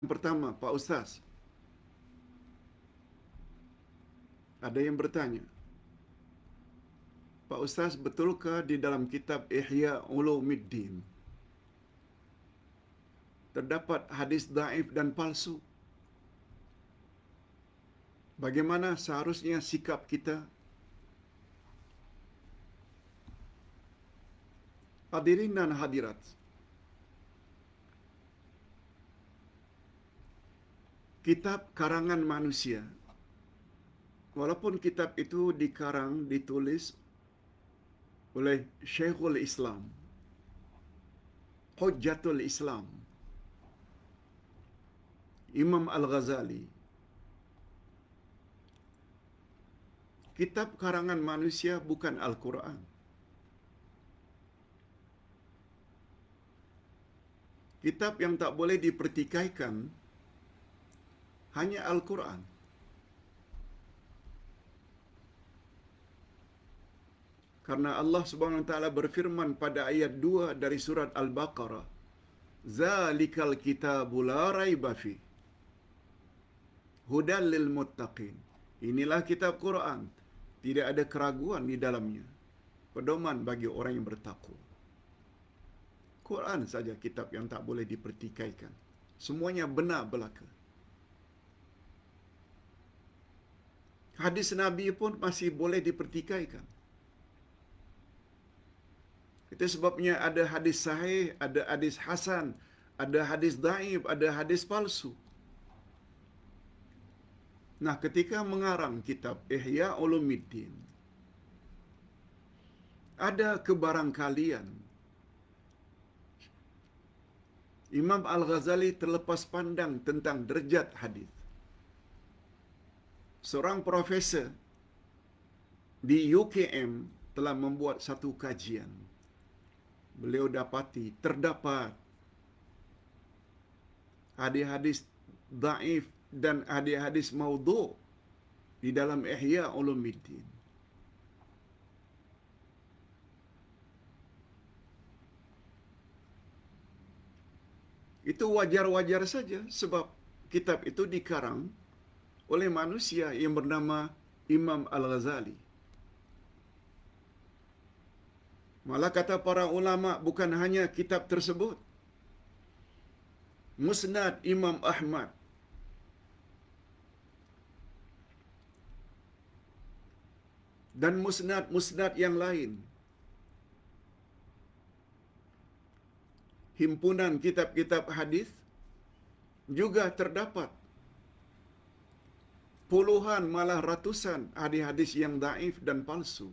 Pertama, Pak Ustaz, ada yang bertanya, Pak Ustaz, betulkah di dalam kitab Ihya Ulumuddin terdapat hadis daif dan palsu? Bagaimana seharusnya sikap kita? Hadirin dan hadirat, kitab karangan manusia, walaupun kitab itu ditulis oleh Syekhul Islam, Hujjatul Islam, Imam Al-Ghazali, kitab karangan manusia bukan Al-Quran. Kitab yang tak boleh dipertikaikan hanya Al-Quran. Karena Allah Subhanahu wa taala berfirman pada ayat 2 dari surat Al-Baqarah, "Zalikal kitabu la raiba fi, hudal lil muttaqin." Inilah kitab Quran, tidak ada keraguan di dalamnya, pedoman bagi orang yang bertakwa. Quran saja kitab yang tak boleh dipertikaikan. Semuanya benar belaka. Hadis Nabi pun masih boleh dipertikaikan. Itu sebabnya ada hadis sahih, ada hadis hasan, ada hadis daif, ada hadis palsu. Nah, ketika mengarang kitab Ihya Ulumuddin, ada kebarangkalian Imam Al-Ghazali terlepas pandang tentang derajat hadis. Seorang profesor di UKM telah membuat satu kajian. Beliau dapati terdapat hadis-hadis daif dan hadis-hadis maudhu' di dalam Ihya Ulumuddin. Itu wajar-wajar saja sebab kitab itu dikarang oleh manusia yang bernama Imam Al-Ghazali. Malah kata para ulama, bukan hanya kitab tersebut, Musnad Imam Ahmad, dan musnad-musnad yang lain, himpunan kitab-kitab hadis, juga terdapat puluhan malah ratusan hadis-hadis yang daif dan palsu.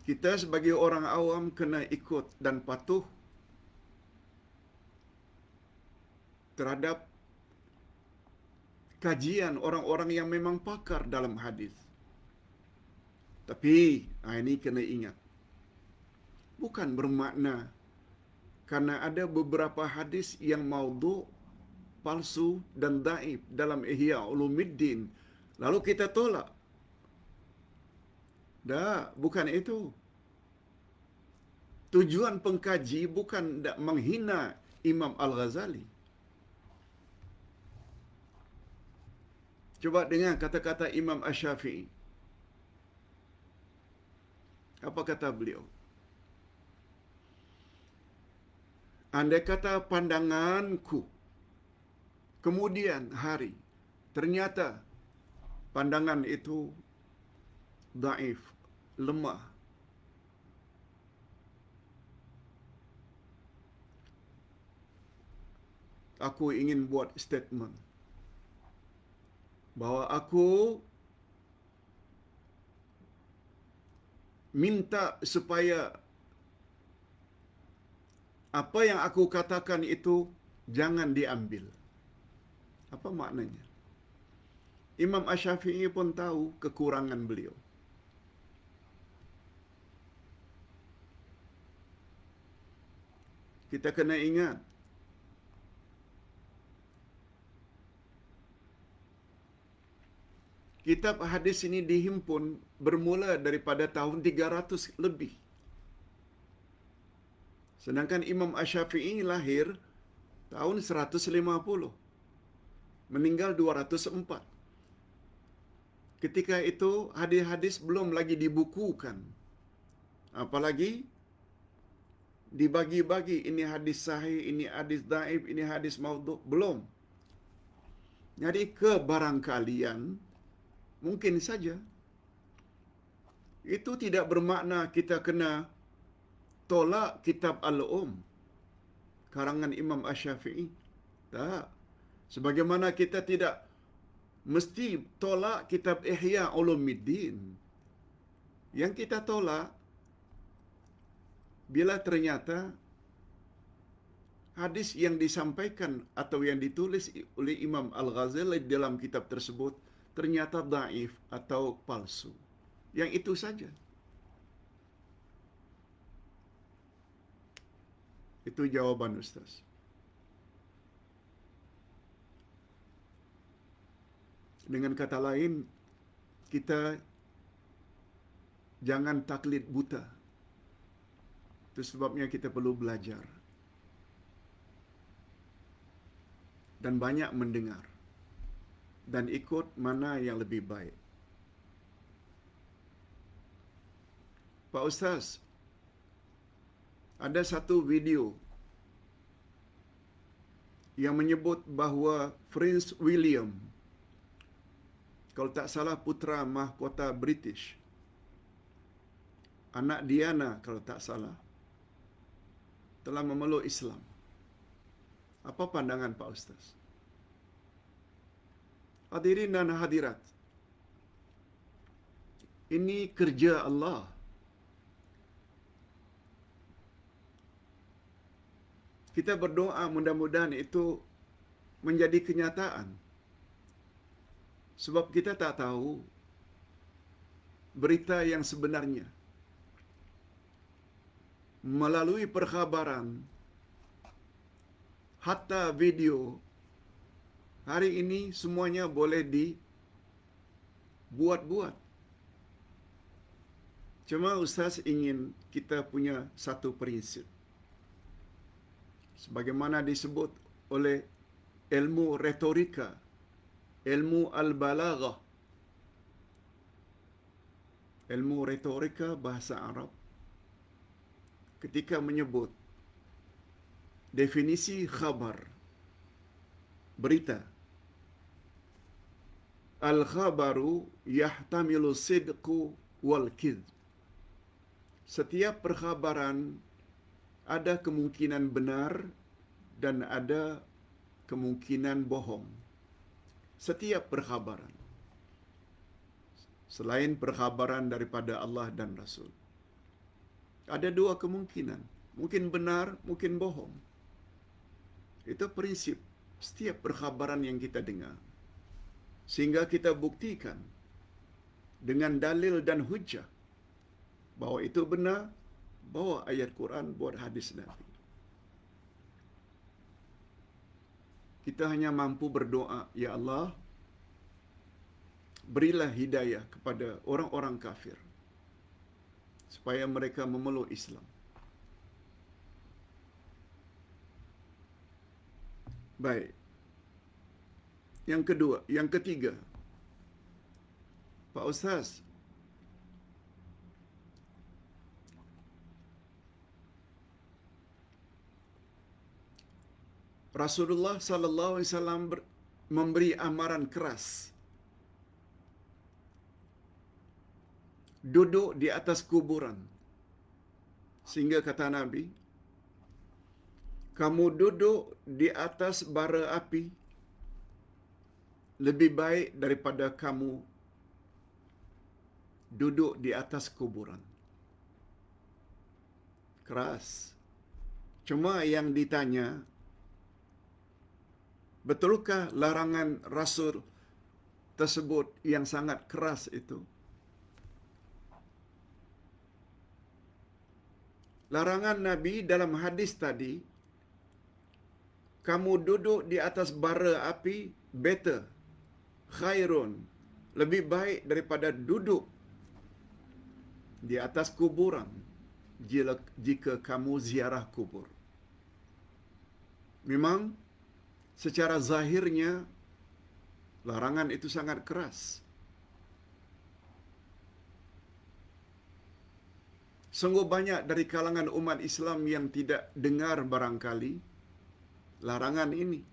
Kita sebagai orang awam kena ikut dan patuh terhadap kajian orang-orang yang memang pakar dalam hadis. Tapi ini kena ingat, bukan bermakna karena ada beberapa hadis yang maudhu', palsu dan daif dalam Ihya Ulumuddin, lalu kita tolak. Bukan itu. Tujuan pengkaji bukan menghina Imam Al-Ghazali. Coba dengar kata-kata Imam Asy-Syafi'i. Apa kata beliau? Andai kata pandanganku kemudian hari ternyata pandangan itu daif, lemah, aku ingin buat statement bahwa aku minta supaya apa yang aku katakan itu jangan diambil. Apa maknanya? Imam Asy-Syafi'i pun tahu kekurangan beliau. Kita kena ingat, kitab hadis ini dihimpun bermula daripada tahun 300 lebih Sedangkan Imam Asy-Syafi'i lahir tahun 150, meninggal 204. Ketika itu hadis-hadis belum lagi dibukukan. Apalagi dibagi-bagi, ini hadis sahih, ini hadis dhaif, ini hadis maudhu', belum. Jadi kebarangkalian mungkin saja itu tidak bermakna kita kena tolak kitab karangan Imam Asy-Syafi'i. Tak. Sebagaimana kita tidak mesti tolak kitab Ihya Ulumuddin. Yang kita tolak bila ternyata hadis yang disampaikan atau yang ditulis oleh Imam Al-Ghazali dalam kitab tersebut ternyata dhaif atau palsu. Yang itu saja. Itu jawaban Ustaz. Dengan kata lain, kita jangan taklid buta. Itu sebabnya kita perlu belajar. Dan banyak mendengar. Dan ikut mana yang lebih baik. Pak Ustaz, ada satu video yang menyebut bahawa Prince William, kalau tak salah putra mahkota British, anak Diana kalau tak salah, telah memeluk Islam. Apa pandangan Pak Ustaz? Hadirin dan hadirat, ini kerja Allah. Kita berdoa mudah-mudahan itu menjadi kenyataan. Sebab kita tak tahu berita yang sebenarnya. Melalui perkhabaran, hatta video, hari ini semuanya boleh dibuat-buat. Cuma Ustaz ingin kita punya satu prinsip. Sebagaimana disebut oleh ilmu retorika, ilmu al-balaghah, ilmu retorika bahasa Arab, ketika menyebut definisi khabar, berita. Al-khabaru yahtamilu sidqu wal kidh. Setiap perkhabaran ada kemungkinan benar dan ada kemungkinan bohong. Setiap perkhabaran. Selain perkhabaran daripada Allah dan Rasul. Ada dua kemungkinan. Mungkin benar, mungkin bohong. Itu prinsip setiap perkhabaran yang kita dengar. Sehingga kita buktikan dengan dalil dan hujjah bahawa itu benar, bawa ayat Quran, buat hadis Nabi. Kita hanya mampu berdoa, Ya Allah, berilah hidayah kepada orang-orang kafir supaya mereka memeluk Islam. Baik. Yang ketiga. Pak Ustaz, Rasulullah sallallahu alaihi wasallam memberi amaran keras. Duduk di atas kuburan. Sehingga kata Nabi, kamu duduk di atas bara api lebih baik daripada kamu duduk di atas kuburan. Keras. Cuma yang ditanya, betulkah larangan Rasul tersebut yang sangat keras itu? Larangan Nabi dalam hadis tadi, kamu duduk di atas bara api better, khairun, lebih baik daripada duduk di atas kuburan. jika kamu ziarah kubur. Memang secara zahirnya larangan itu sangat keras. Sungguh banyak dari kalangan umat Islam yang tidak dengar barangkali larangan ini.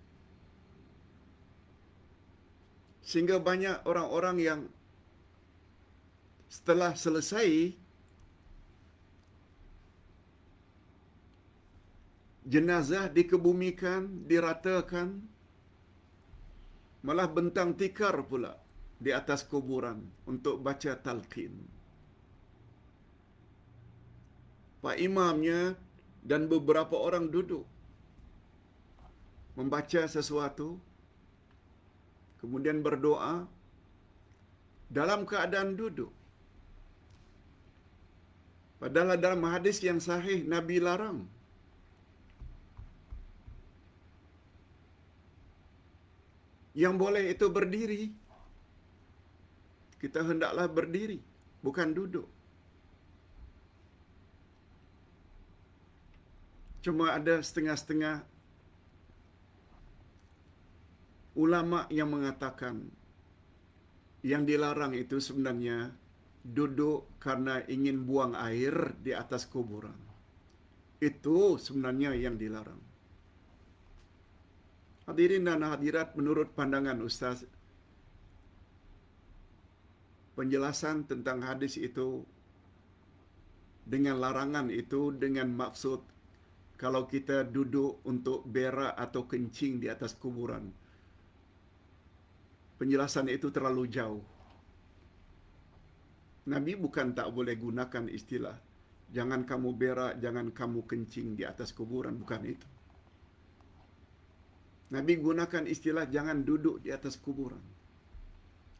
Sehingga banyak orang-orang yang setelah selesai jenazah dikebumikan, diratakan, malah bentang tikar pula di atas kuburan untuk baca talqin. Pak imamnya dan beberapa orang duduk membaca sesuatu, kemudian berdoa dalam keadaan duduk. Padahal dalam hadis yang sahih Nabi larang. Yang boleh itu berdiri. Kita hendaklah berdiri, bukan duduk. Cuma ada setengah-setengah ulama yang mengatakan yang dilarang itu sebenarnya duduk karena ingin buang air di atas kuburan. Itu sebenarnya yang dilarang. Hadirin dan hadirat, menurut pandangan Ustaz, penjelasan tentang hadis itu dengan larangan itu dengan maksud kalau kita duduk untuk berak atau kencing di atas kuburan, penjelasan itu terlalu jauh. Nabi bukan tak boleh gunakan istilah jangan kamu berak, jangan kamu kencing di atas kuburan, bukan itu. Nabi gunakan istilah jangan duduk di atas kuburan.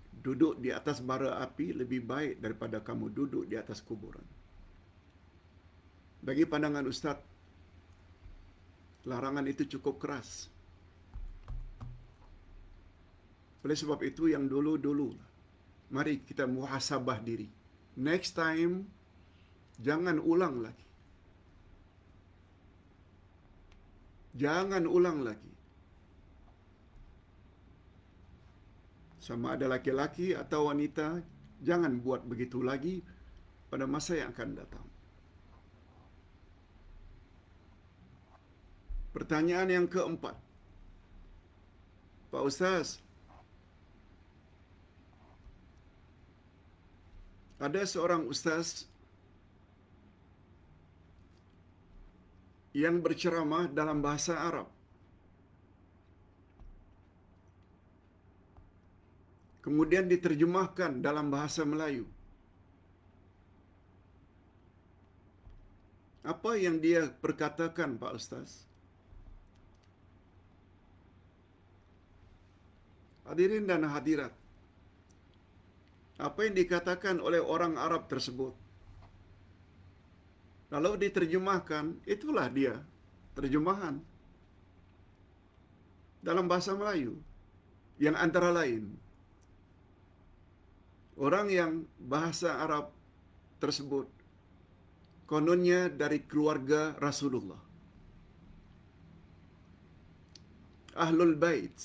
Duduk di atas bara api lebih baik daripada kamu duduk di atas kuburan. Bagi pandangan Ustaz, larangan itu cukup keras. Oleh sebab itu yang dulu-dulu, mari kita muhasabah diri. Next time, jangan ulang lagi. Jangan ulang lagi. Sama ada laki-laki atau wanita, jangan buat begitu lagi pada masa yang akan datang. Pertanyaan yang keempat. Pak Ustaz, ada seorang ustaz yang berceramah dalam bahasa Arab. Kemudian diterjemahkan dalam bahasa Melayu. Apa yang dia perkatakan, Pak Ustaz? Hadirin dan hadirat, apa yang dikatakan oleh orang Arab tersebut, kalau diterjemahkan, itulah dia terjemahan dalam bahasa Melayu. Yang antara lain, orang yang bahasa Arab tersebut kononnya dari keluarga Rasulullah, Ahlul Bait.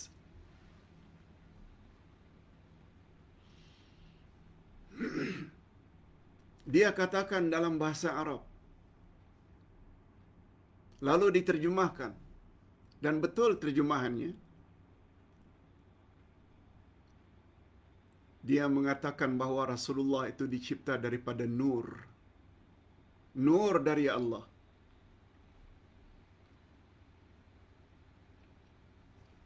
Dia katakan dalam bahasa Arab, lalu diterjemahkan, dan betul terjemahannya. Dia mengatakan bahawa Rasulullah itu dicipta daripada nur. Nur dari Allah.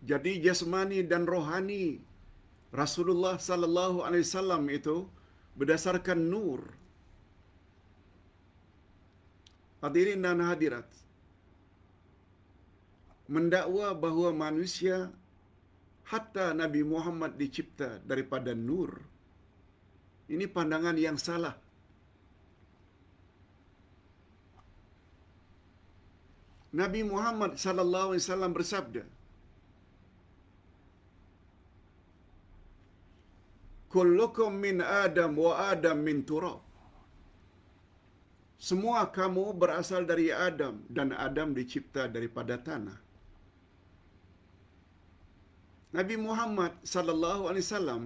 Jadi jasmani dan rohani Rasulullah sallallahu alaihi wasallam itu berdasarkan nur. Hadirin dan hadirat, mendakwa bahawa manusia hatta Nabi Muhammad dicipta daripada nur, ini pandangan yang salah. Nabi Muhammad sallallahu alaihi wasallam bersabda, "Kullukum min Adam wa Adam min turab." Semua kamu berasal dari Adam dan Adam dicipta daripada tanah. Nabi Muhammad sallallahu alaihi wasallam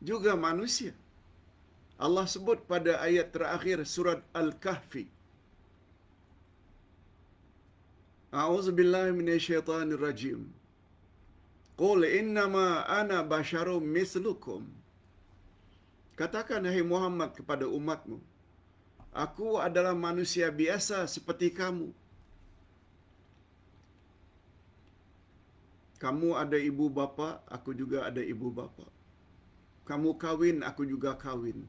juga manusia. Allah sebut pada ayat terakhir surat Al-Kahfi. A'udzubillahi minasyaitonir rajim. Qul innama ana basyarum mislukum. Katakan hai Muhammad kepada umatmu, aku adalah manusia biasa seperti kamu. Kamu ada ibu bapa, aku juga ada ibu bapa. Kamu kawin, aku juga kawin.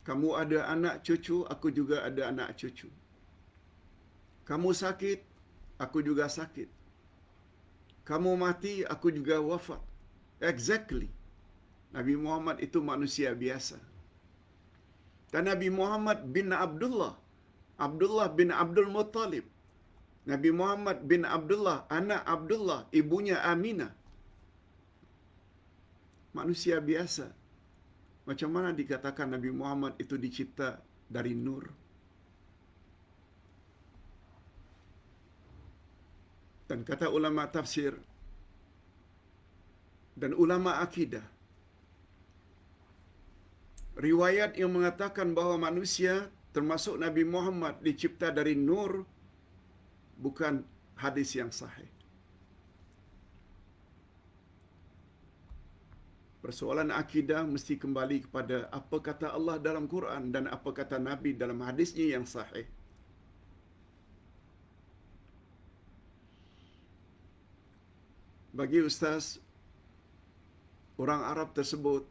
Kamu ada anak cucu, aku juga ada anak cucu. Kamu sakit, aku juga sakit. Kamu mati, aku juga wafat. Exactly. Nabi Muhammad itu manusia biasa. Dan Nabi Muhammad bin Abdullah, Abdullah bin Abdul Muttalib. Nabi Muhammad bin Abdullah, anak Abdullah, ibunya Aminah. Manusia biasa. Macam mana dikatakan Nabi Muhammad itu dicipta dari nur? Dan kata ulama tafsir dan ulama akidah, riwayat yang mengatakan bahawa manusia termasuk Nabi Muhammad dicipta dari nur bukan hadis yang sahih. Persoalan akidah mesti kembali kepada apa kata Allah dalam Quran dan apa kata Nabi dalam hadisnya yang sahih. Bagi ustaz, orang Arab tersebut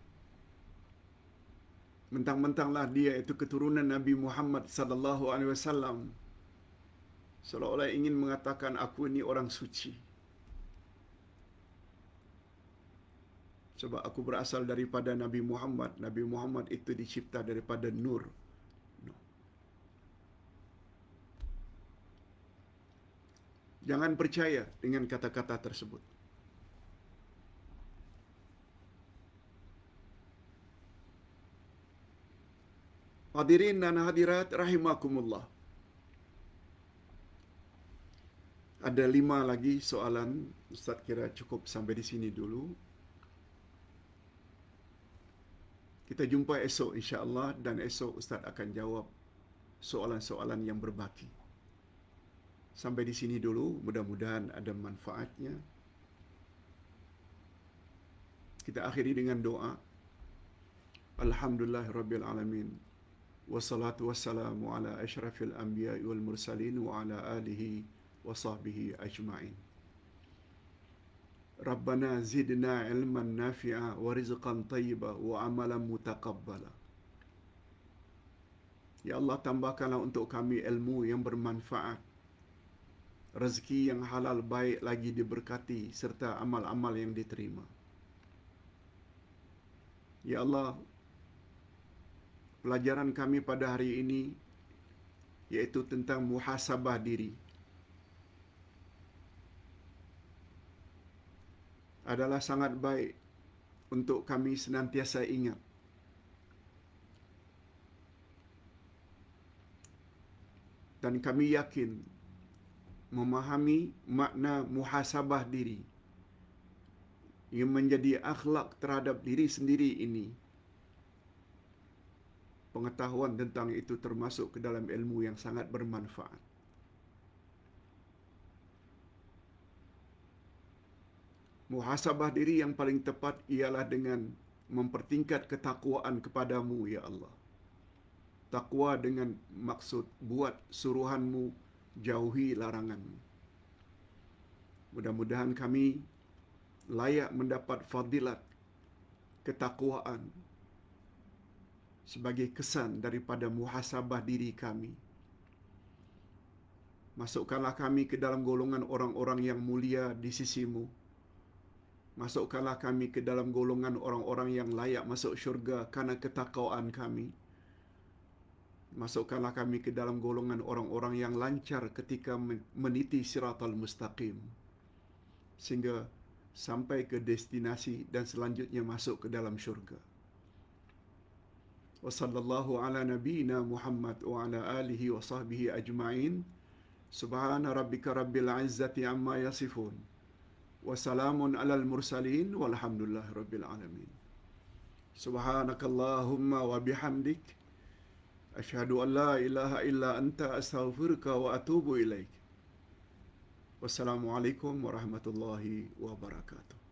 mentang-mentanglah dia itu keturunan Nabi Muhammad sallallahu alaihi wasallam, seolah-olah ingin mengatakan aku ini orang suci. Sebab aku berasal daripada Nabi Muhammad. Nabi Muhammad itu dicipta daripada nur. Jangan percaya dengan kata-kata tersebut. Hadirin dan hadirat rahimakumullah. Ada 5 lagi soalan. Ustaz kira cukup sampai di sini dulu. Kita jumpa esok insya-Allah dan esok Ustaz akan jawab soalan-soalan yang berbaki. Sampai di sini dulu, mudah-mudahan ada manfaatnya. Kita akhiri dengan doa. Alhamdulillahirabbil alamin. Wassalatu wassalamu ala asyrafil anbiya'i wal mursalin wa ala alihi wa sahbihi ajma'in. Rabbana zidna ilman nafi'a wa rizqan tayyiba wa amalan mutaqabbala. Ya Allah, tambahkanlah untuk kami ilmu yang bermanfaat, rezeki yang halal baik lagi diberkati, serta amal-amal yang diterima. Ya Allah, pelajaran kami pada hari ini yaitu tentang muhasabah diri adalah sangat baik untuk kami senantiasa ingat. Dan kami yakin memahami makna muhasabah diri yang menjadi akhlak terhadap diri sendiri ini. Pengetahuan tentang itu termasuk ke dalam ilmu yang sangat bermanfaat. Muhasabah diri yang paling tepat ialah dengan mempertingkat ketakwaan kepadamu, ya Allah. Takwa dengan maksud buat suruhanmu, jauhi laranganmu. Mudah-mudahan kami layak mendapat fadilat ketakwaan sebagai kesan daripada muhasabah diri kami. Masukkanlah kami ke dalam golongan orang-orang yang mulia di sisimu. Masukkanlah kami ke dalam golongan orang-orang yang layak masuk syurga karena ketakwaan kami. Masukkanlah kami ke dalam golongan orang-orang yang lancar ketika meniti siratal mustaqim, sehingga sampai ke destinasi dan selanjutnya masuk ke dalam syurga. Wa sallallahu ala nabiyyina Muhammad wa ala alihi wa sahbihi ajma'in. Subhana rabbika rabbil izzati amma yasifun. Wa salamun alal mursalin walhamdulillahi rabbil alamin. Subhanakallahumma wa bihamdik. Asyhadu an la ilaha illa anta astaghfiruka wa atubu ilaik. Wassalamualaikum warahmatullahi wabarakatuh.